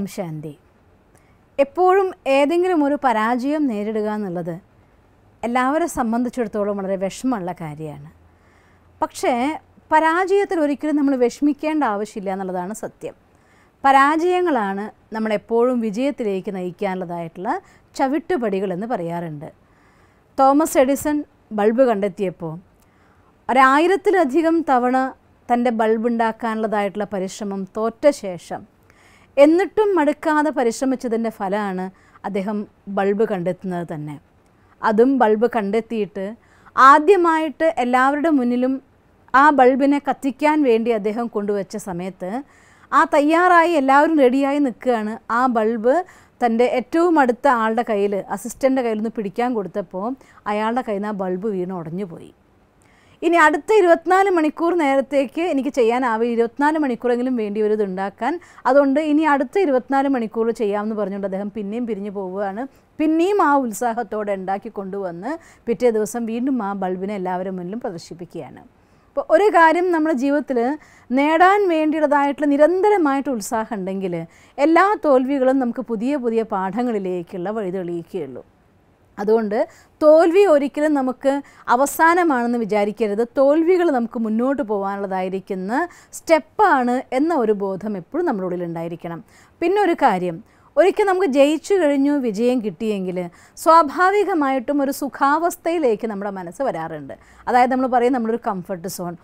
ഓം ശാന്തി. എപ്പോഴും ഏതെങ്കിലും ഒരു പരാജയം നേരിടുക എന്നുള്ളത് എല്ലാവരെ സംബന്ധിച്ചിടത്തോളം വളരെ വിഷമമുള്ള കാര്യമാണ്. പക്ഷേ പരാജയത്തിൽ ഒരിക്കലും നമ്മൾ വിഷമിക്കേണ്ട ആവശ്യമില്ല എന്നുള്ളതാണ് സത്യം. പരാജയങ്ങളാണ് നമ്മളെപ്പോഴും വിജയത്തിലേക്ക് നയിക്കാനുള്ളതായിട്ടുള്ള ചവിട്ടുപടികളെന്ന് പറയാറുണ്ട്. തോമസ് എഡിസൺ ബൾബ് കണ്ടെത്തിയപ്പോൾ 1000-ലധികം തവണ തൻ്റെ ബൾബ് ഉണ്ടാക്കാനുള്ളതായിട്ടുള്ള പരിശ്രമം തോറ്റ ശേഷം എന്നിട്ടും മടുക്കാതെ പരിശ്രമിച്ചതിൻ്റെ ഫലമാണ് അദ്ദേഹം ബൾബ് കണ്ടെത്തുന്നത് തന്നെ. അതും ബൾബ് കണ്ടെത്തിയിട്ട് ആദ്യമായിട്ട് എല്ലാവരുടെ മുന്നിലും ആ ബൾബിനെ കത്തിക്കാൻ വേണ്ടി അദ്ദേഹം കൊണ്ടുവച്ച സമയത്ത് തയ്യാറായി എല്ലാവരും റെഡിയായി നിൽക്കുകയാണ്. ആ ബൾബ് തൻ്റെ ഏറ്റവും അടുത്ത ആളുടെ കയ്യിൽ, അസിസ്റ്റൻ്റെ കയ്യിൽ നിന്ന് പിടിക്കാൻ കൊടുത്തപ്പോൾ അയാളുടെ കയ്യിൽ നിന്ന് ആ ബൾബ് വീണ് ഉടഞ്ഞു പോയി. ഇനി അടുത്ത 24 മണിക്കൂർ നേരത്തേക്ക് എനിക്ക് ചെയ്യാനാവില്ല, 24 മണിക്കൂറെങ്കിലും വേണ്ടി വരും ഇതുണ്ടാക്കാൻ, അതുകൊണ്ട് ഇനി അടുത്ത 24 മണിക്കൂർ ചെയ്യാമെന്ന് പറഞ്ഞുകൊണ്ട് അദ്ദേഹം പിന്നെയും പിരിഞ്ഞു പോവുകയാണ്. പിന്നെയും ആ ഉത്സാഹത്തോടെ ഉണ്ടാക്കി കൊണ്ടുവന്ന് പിറ്റേ ദിവസം വീണ്ടും ആ ബൾബിനെ എല്ലാവരും മുന്നിലും പ്രദർശിപ്പിക്കുകയാണ്. അപ്പോൾ ഒരു കാര്യം നമ്മുടെ ജീവിതത്തിൽ നേടാൻ വേണ്ടിയുള്ളതായിട്ടുള്ള നിരന്തരമായിട്ട് ഉത്സാഹം ഉണ്ടെങ്കിൽ എല്ലാ തോൽവികളും നമുക്ക് പുതിയ പുതിയ പാഠങ്ങളിലേക്കുള്ള വഴി തെളിയിക്കുകയുള്ളൂ. അതുകൊണ്ട് തോൽവി ഒരിക്കലും നമുക്ക് അവസാനമാണെന്ന് വിചാരിക്കരുത്. തോൽവികൾ നമുക്ക് മുന്നോട്ട് പോകാനുള്ളതായിരിക്കുന്ന സ്റ്റെപ്പാണ് എന്ന ഒരു ബോധം എപ്പോഴും നമ്മുടെ ഉള്ളിൽ ഉണ്ടായിരിക്കണം. പിന്നെ ഒരു കാര്യം, ഒരിക്കൽ നമുക്ക് ജയിച്ചു കഴിഞ്ഞു, വിജയം കിട്ടിയെങ്കിൽ സ്വാഭാവികമായിട്ടും ഒരു സുഖാവസ്ഥയിലേക്ക് നമ്മുടെ മനസ്സ് വരാറുണ്ട്. അതായത് നമ്മൾ പറയും നമ്മളൊരു കംഫർട്ട് സോൺ,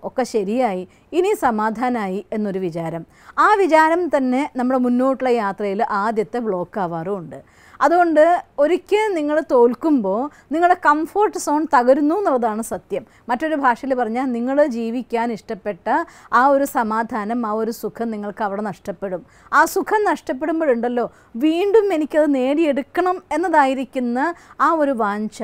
ഒക്കെ ശരിയായി, ഇനി സമാധാനമായി എന്നൊരു വിചാരം. ആ വിചാരം തന്നെ നമ്മുടെ മുന്നോട്ടുള്ള യാത്രയിൽ ആദ്യത്തെ ബ്ലോക്ക് ആവാറുമുണ്ട്. അതുകൊണ്ട് ഒരിക്കൽ നിങ്ങൾ തോൽക്കുമ്പോൾ നിങ്ങളുടെ കംഫോർട്ട് സോൺ തകരുന്നു എന്നുള്ളതാണ് സത്യം. മറ്റൊരു ഭാഷയിൽ പറഞ്ഞാൽ നിങ്ങൾ ജീവിക്കാൻ ഇഷ്ടപ്പെട്ട ആ ഒരു സമാധാനം, ആ ഒരു സുഖം നിങ്ങൾക്ക് അവിടെ നഷ്ടപ്പെടും. ആ സുഖം നഷ്ടപ്പെടുമ്പോഴുണ്ടല്ലോ വീണ്ടും എനിക്കത് നേടിയെടുക്കണം എന്നതായിരിക്കുന്ന ആ ഒരു വാഞ്ച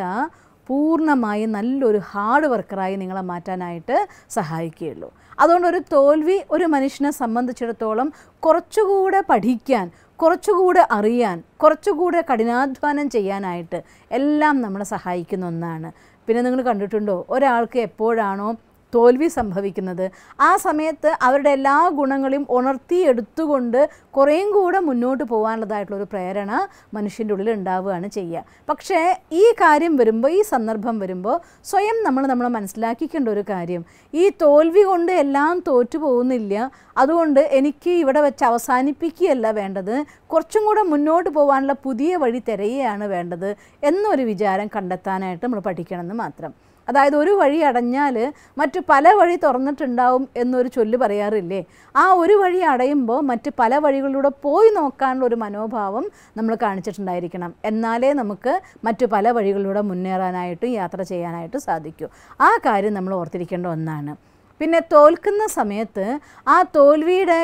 പൂർണ്ണമായും നല്ലൊരു ഹാർഡ് വർക്കറായി നിങ്ങളെ മാറ്റാനായിട്ട് സഹായിക്കുകയുള്ളൂ. അതുകൊണ്ട് ഒരു തോൽവി ഒരു മനുഷ്യനെ സംബന്ധിച്ചിടത്തോളം കുറച്ചുകൂടെ പഠിക്കാൻ, കുറച്ചുകൂടെ അറിയാൻ, കുറച്ചുകൂടെ കഠിനാധ്വാനം ചെയ്യാനായിട്ട് എല്ലാം നമ്മളെ സഹായിക്കുന്ന ഒന്നാണ്. പിന്നെ നിങ്ങൾ കണ്ടിട്ടുണ്ടോ, ഒരാൾക്ക് എപ്പോഴാണോ തോൽവി സംഭവിക്കുന്നത് ആ സമയത്ത് അവരുടെ എല്ലാ ഗുണങ്ങളെയും ഉണർത്തിയെടുത്തുകൊണ്ട് കുറേയും കൂടെ മുന്നോട്ട് പോകാനുള്ളതായിട്ടുള്ളൊരു പ്രേരണ മനുഷ്യൻ്റെ ഉള്ളിൽ ഉണ്ടാവുകയാണ് ചെയ്യുക. പക്ഷേ ഈ കാര്യം വരുമ്പോൾ, ഈ സന്ദർഭം വരുമ്പോൾ സ്വയം നമ്മളെ മനസ്സിലാക്കിക്കേണ്ട ഒരു കാര്യം, ഈ തോൽവി കൊണ്ട് എല്ലാം തോറ്റു പോകുന്നില്ല, അതുകൊണ്ട് എനിക്ക് ഇവിടെ വെച്ച് അവസാനിപ്പിക്കുകയല്ല വേണ്ടത്, കുറച്ചും കൂടെ മുന്നോട്ട് പോകാനുള്ള പുതിയ വഴി തിരയുകയാണ് വേണ്ടത് എന്നൊരു വിചാരം കണ്ടെത്താനായിട്ട് നമ്മൾ പഠിക്കണമെന്ന് മാത്രം. അതായത് ഒരു വഴി അടഞ്ഞാൽ മറ്റു പല വഴി തുറന്നിട്ടുണ്ടാവും എന്നൊരു ചൊല്ല് പറയാറില്ലേ. ആ ഒരു വഴി അടയുമ്പോൾ മറ്റ് പല വഴികളിലൂടെ പോയി നോക്കാനുള്ള ഒരു മനോഭാവം നമ്മൾ കാണിച്ചിട്ടുണ്ടായിരിക്കണം. എന്നാലേ നമുക്ക് മറ്റു പല വഴികളിലൂടെ മുന്നേറാനായിട്ടും യാത്ര ചെയ്യാനായിട്ട് സാധിക്കൂ. ആ കാര്യം നമ്മൾ ഓർത്തിരിക്കേണ്ട ഒന്നാണ്. പിന്നെ തോൽക്കുന്ന സമയത്ത് ആ തോൽവിയുടെ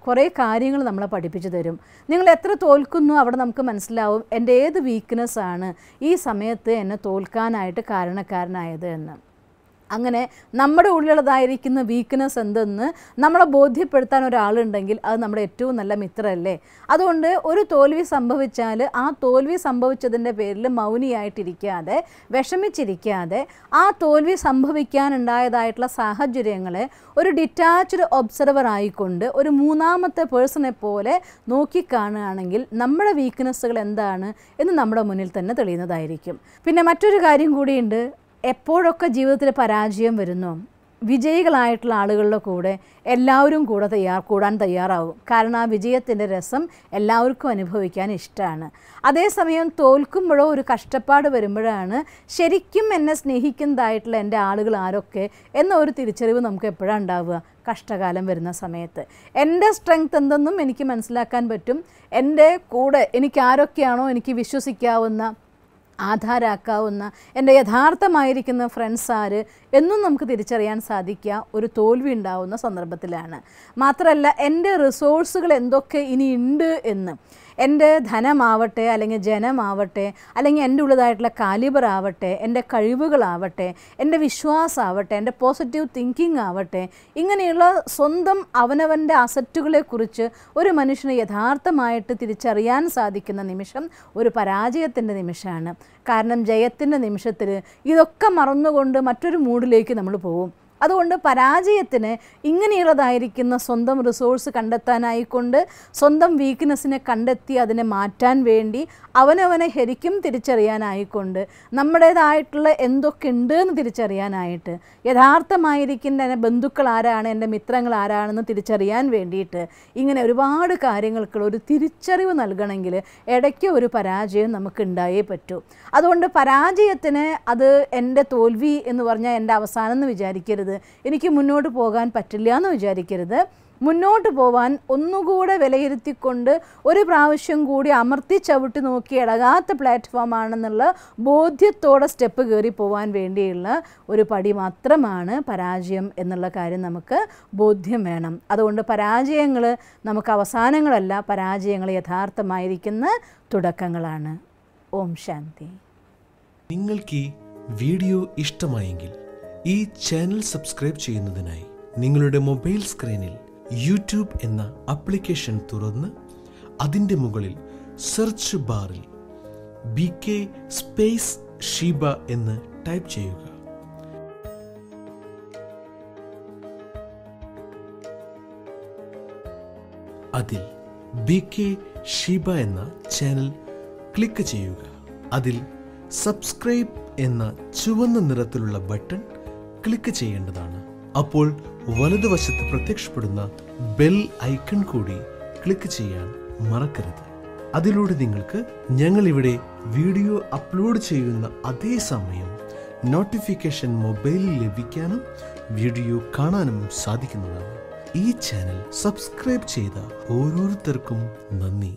കുറേ കാര്യങ്ങൾ നമ്മളെ പഠിപ്പിച്ചു തരും. നിങ്ങൾ എത്ര തോൽക്കുന്നു അവിടെ നമുക്ക് മനസ്സിലാവും എൻ്റെ ഏത് വീക്ക്നെസ്സാണ് ഈ സമയത്ത് എന്നെ തോൽക്കാനായിട്ട് കാരണക്കാരനായത് എന്ന്. അങ്ങനെ നമ്മുടെ ഉള്ളിലുള്ളതായിരിക്കുന്ന വീക്ക്നെസ് എന്തെന്ന് നമ്മളെ ബോധ്യപ്പെടുത്താൻ ഒരാളുണ്ടെങ്കിൽ അത് നമ്മുടെ ഏറ്റവും നല്ല മിത്രമല്ലേ. അതുകൊണ്ട് ഒരു തോൽവി സംഭവിച്ചാൽ ആ തോൽവി സംഭവിച്ചതിൻ്റെ പേരിൽ മൗനിയായിട്ടിരിക്കാതെ, വിഷമിച്ചിരിക്കാതെ, ആ തോൽവി സംഭവിക്കാനുണ്ടായതായിട്ടുള്ള സാഹചര്യങ്ങളെ ഒരു ഡിറ്റാച്ച്ഡ് ഒബ്സർവർ ആയിക്കൊണ്ട് ഒരു മൂന്നാമത്തെ പേഴ്സണെ പോലെ നോക്കിക്കാണുകയാണെങ്കിൽ നമ്മുടെ വീക്ക്നെസ്സുകൾ എന്താണ് എന്ന് നമ്മുടെ മുന്നിൽ തന്നെ തെളിയുന്നതായിരിക്കും. പിന്നെ മറ്റൊരു കാര്യം കൂടിയുണ്ട്, എപ്പോഴൊക്കെ ജീവിതത്തിൽ പരാജയം വരുന്നു വിജയികളായിട്ടുള്ള ആളുകളുടെ കൂടെ എല്ലാവരും കൂടാൻ തയ്യാറാവും. കാരണം ആ വിജയത്തിൻ്റെ രസം എല്ലാവർക്കും അനുഭവിക്കാൻ ഇഷ്ടമാണ്. അതേസമയം തോൽക്കുമ്പോഴോ ഒരു കഷ്ടപ്പാട് വരുമ്പോഴാണ് ശരിക്കും എന്നെ സ്നേഹിക്കുന്നതായിട്ടുള്ള എൻ്റെ ആളുകൾ ആരൊക്കെ എന്നൊരു തിരിച്ചറിവ് നമുക്ക് എപ്പോഴാണ് ഉണ്ടാവുക? കഷ്ടകാലം വരുന്ന സമയത്ത്. എൻ്റെ സ്ട്രെങ്ത് എന്തെന്നും എനിക്ക് മനസ്സിലാക്കാൻ പറ്റും. എൻ്റെ കൂടെ എനിക്ക് ആരൊക്കെയാണോ എനിക്ക് വിശ്വസിക്കാവുന്ന, ആധാരാക്കാവുന്ന, എൻ്റെ യഥാർത്ഥമായിരിക്കുന്ന ഫ്രണ്ട്സ് ആര് എന്നും നമുക്ക് തിരിച്ചറിയാൻ സാധിക്കുക ഒരു തോൽവി ഉണ്ടാവുന്ന സന്ദർഭത്തിലാണ്. മാത്രമല്ല എൻ്റെ റിസോഴ്സുകൾ എന്തൊക്കെ ഇനി ഉണ്ട് എന്ന്, എൻ്റെ ധനമാവട്ടെ, അല്ലെങ്കിൽ ജനമാവട്ടെ, അല്ലെങ്കിൽ എൻ്റെ ഉള്ളതായിട്ടുള്ള കാലിബർ ആവട്ടെ, എൻ്റെ കഴിവുകളാവട്ടെ, എൻ്റെ വിശ്വാസമാവട്ടെ, എൻ്റെ പോസിറ്റീവ് തിങ്കിങ് ആവട്ടെ, ഇങ്ങനെയുള്ള സ്വന്തം അവനവൻ്റെ അസറ്റുകളെക്കുറിച്ച് ഒരു മനുഷ്യന് യഥാർത്ഥമായിട്ട് തിരിച്ചറിയാൻ സാധിക്കുന്ന നിമിഷം ഒരു പരാജയത്തിൻ്റെ നിമിഷമാണ്. കാരണം ജയത്തിൻ്റെ നിമിഷത്തിൽ ഇതൊക്കെ മറന്നുകൊണ്ട് മറ്റൊരു മൂഡിലേക്ക് നമ്മൾ പോകും. അതുകൊണ്ട് പരാജയത്തിന് ഇങ്ങനെയുള്ളതായിരിക്കുന്ന സ്വന്തം റിസോഴ്സ് കണ്ടെത്താനായിക്കൊണ്ട് സ്വന്തം വീക്ക്നെസ്സിനെ കണ്ടെത്തി അതിനെ മാറ്റാൻ വേണ്ടി അവനവനെ ശരിക്കും തിരിച്ചറിയാനായിക്കൊണ്ട് നമ്മുടേതായിട്ടുള്ള എന്തൊക്കെ ഉണ്ട് എന്ന് തിരിച്ചറിയാനായിട്ട് യഥാർത്ഥമായിരിക്കുന്ന എൻ്റെ ബന്ധുക്കൾ ആരാണ്, എൻ്റെ മിത്രങ്ങൾ ആരാണെന്ന് തിരിച്ചറിയാൻ വേണ്ടിയിട്ട് ഇങ്ങനെ ഒരുപാട് കാര്യങ്ങൾക്കുള്ള ഒരു തിരിച്ചറിവ് നൽകണമെങ്കിൽ ഇടയ്ക്ക് ഒരു പരാജയം നമുക്ക് ഉണ്ടായേ പറ്റൂ. അതുകൊണ്ട് പരാജയത്തിന് അത് എൻ്റെ തോൽവി എന്ന് പറഞ്ഞാൽ എൻ്റെ അവസാനം എന്ന് വിചാരിക്കരുത്, എനിക്ക് മുന്നോട്ട് പോകാൻ പറ്റില്ല എന്ന് വിചാരിക്കരുത്. മുന്നോട്ട് പോവാൻ ഒന്നുകൂടെ വിലയിരുത്തിക്കൊണ്ട് ഒരു പ്രാവശ്യം കൂടി അമർത്തി ചവിട്ടി നോക്കി ഇളകാത്ത പ്ലാറ്റ്ഫോമാണെന്നുള്ള ബോധ്യത്തോടെ സ്റ്റെപ്പ് കയറി പോകാൻ വേണ്ടിയുള്ള ഒരു പടി മാത്രമാണ് പരാജയം എന്നുള്ള കാര്യം നമുക്ക് ബോധ്യം വേണം. അതുകൊണ്ട് പരാജയങ്ങൾ നമുക്ക് അവസാനങ്ങളല്ല, പരാജയങ്ങൾ യഥാർത്ഥമായിരിക്കുന്ന തുടക്കങ്ങളാണ്. ഓം ശാന്തി. നിങ്ങൾക്ക് ഈ വീഡിയോ ഇഷ്ടമായെങ്കിൽ ഈ ചാനൽ സബ്സ്ക്രൈബ് ചെയ്യുന്നതിനായി നിങ്ങളുടെ മൊബൈൽ സ്ക്രീനിൽ യൂട്യൂബ് എന്ന ആപ്ലിക്കേഷൻ തുറന്ന് അതിൻ്റെ മുകളിൽ സെർച്ച് ബാറിൽ BK സ്പേസ് ഷീബ എന്ന് ടൈപ്പ് ചെയ്യുക. അതിൽ BK ഷീബ എന്ന ചാനൽ ക്ലിക്ക് ചെയ്യുക. അതിൽ സബ്സ്ക്രൈബ് എന്ന ചുവന്ന നിറത്തിലുള്ള ബട്ടൺ ക്ലിക്ക് ചെയ്യേണ്ടതാണ്. അപ്പോൾ വലതുവശത്ത് പ്രത്യക്ഷപ്പെടുന്ന ബെൽ ഐക്കൺ കൂടി ക്ലിക്ക് ചെയ്യാൻ മറക്കരുത്. അതിലൂടെ നിങ്ങൾക്ക് ഞങ്ങളിവിടെ വീഡിയോ അപ്ലോഡ് ചെയ്യുന്ന അതേ സമയം നോട്ടിഫിക്കേഷൻ മൊബൈലിൽ ലഭിക്കാനും വീഡിയോ കാണാനും സാധിക്കുന്നതാണ്. ഈ ചാനൽ സബ്സ്ക്രൈബ് ചെയ്ത ഓരോരുത്തർക്കും നന്ദി.